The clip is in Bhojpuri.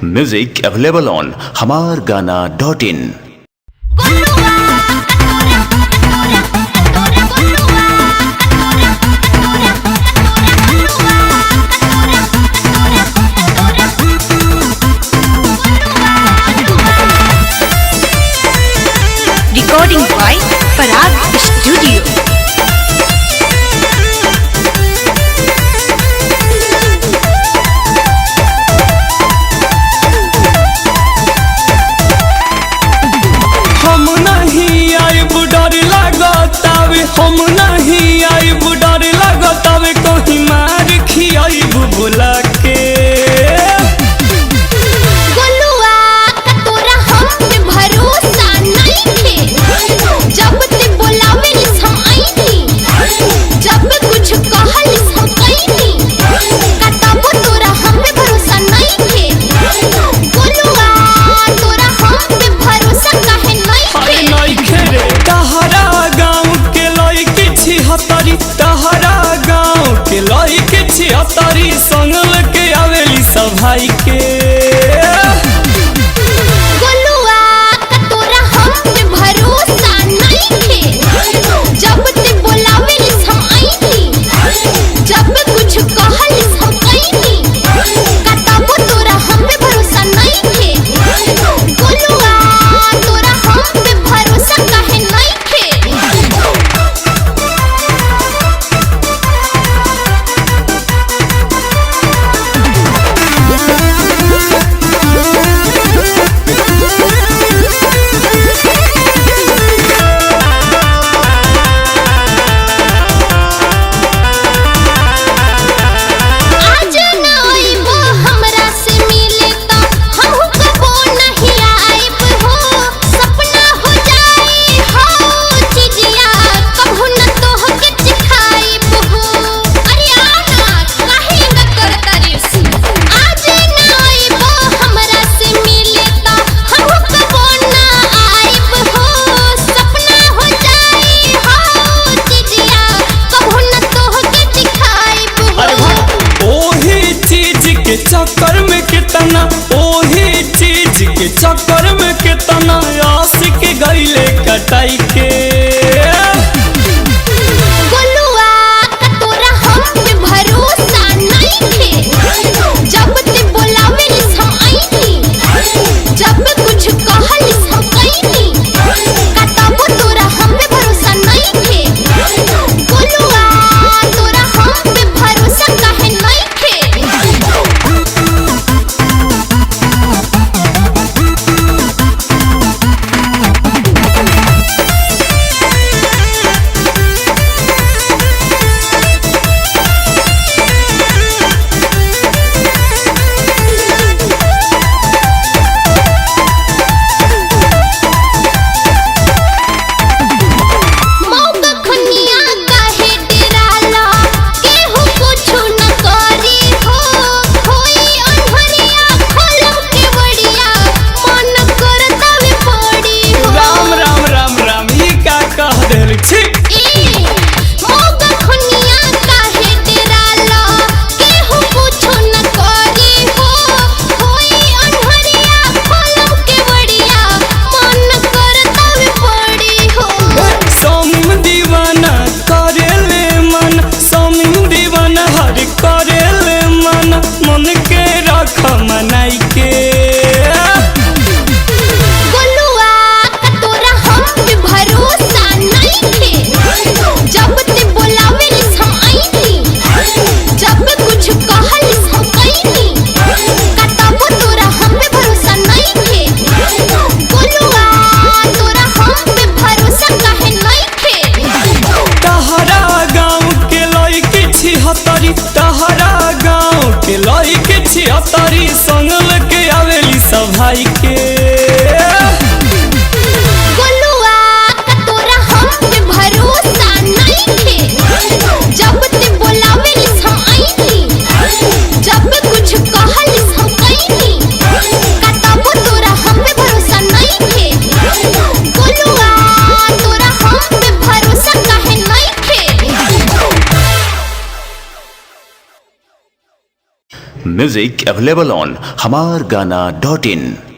Music available on hamargana.in। Recording by Parag Studio। हम नहीं आइब डर लगतावे कहीं मार खियाइब बुला के गोलुआ का तोरा हम पे भरोसा नइखे। जब ते बोलावेलिस हम आईनी, जब कुछ कहलिस हम कईनी, का तब तोरा हम पे भरोसा नइखे। गोलुआ तोरा हम पे भरोसा काहे नइखे? अरे नइखे रे तहरा गाँव के लइके छिहत्तरी, तहरा गाँव के लइके छिहत्तरी संग लेके आवेली सब भाई के। गोलुआ का तोरा हम पे भरोसा नइखे। जब ते बोलावेलिस हम आईनी, जब कुछ कहलिस हम कईनी, का तब तोरा हम पे भरोसा नइखे। गोलुआ तोरा हम पे भरोसा काहे नइखे? आज ना आइबो हमरा से मिले त हमहु कबो नहीं आइब हो। सपना हो जाई हो चिजिया कबहु न तोहके चिखाइब हो। अरे आना काहे न करतारिस? आज ना आइबो हमरा से मिले त हमहु कबो ना आइब हो। सपना हो जाई हो चिजिया कबहु न तोहके चिखाइब हो। ओही चीज के चक्कर में कितना, ओही चीज के चक्कर में कितना आशिक गईले कटाई के। गोलुआ का तोरा हम पे भरोसा नइखे। जब ते बोलावेलिस हम आईनी, जब कुछ कहलिस हम कईनी, का तब तोरा हम पे भरोसा नइखे। गोलुआ तोरा हम पे भरोसा काहे नइखे? मौका खनिया काहे डेराला? केहू कुछु न करी हो। होई अनहरिया खोलो के बड़िया, मन करतावे पड़ी हो। राम राम राम राम ई का कह देल छी। ए मौका खनिया काहे डेराला? केहू कुछु न करी हो। होई अनहरिया खोलो के बड़िया, मन करतावे पड़ी हो। सौमिम दीवाना करेले मन, सौमिम दीवाना हर करेले मन, मन के रख मनाई के। गोलुआ का तोरा हम पे भरोसा नइखे। जब ते बोलावेलिस हम आईनी, जब कुछ कहलिस हम कईनी, का तब तोरा हम पे भरोसा नइखे। गोलुआ तोरा हम पे भरोसा काहे नइखे? तहरा गाँव के लइके छिहत्तरी, तहरा गाँव के लइके छिहत्तरी संग लेके आवेली सब भाई के। गोलुआ का तोरा हम पे भरोसा नइखे। जब ते बोलावेलिस हम आईनी, जब कुछ कहलिस हम कईनी, का तब तोरा हम पे भरोसा नइखे। गोलुआ तोरा हम पे भरोसा काहे नइखे? music available on hamargana.in.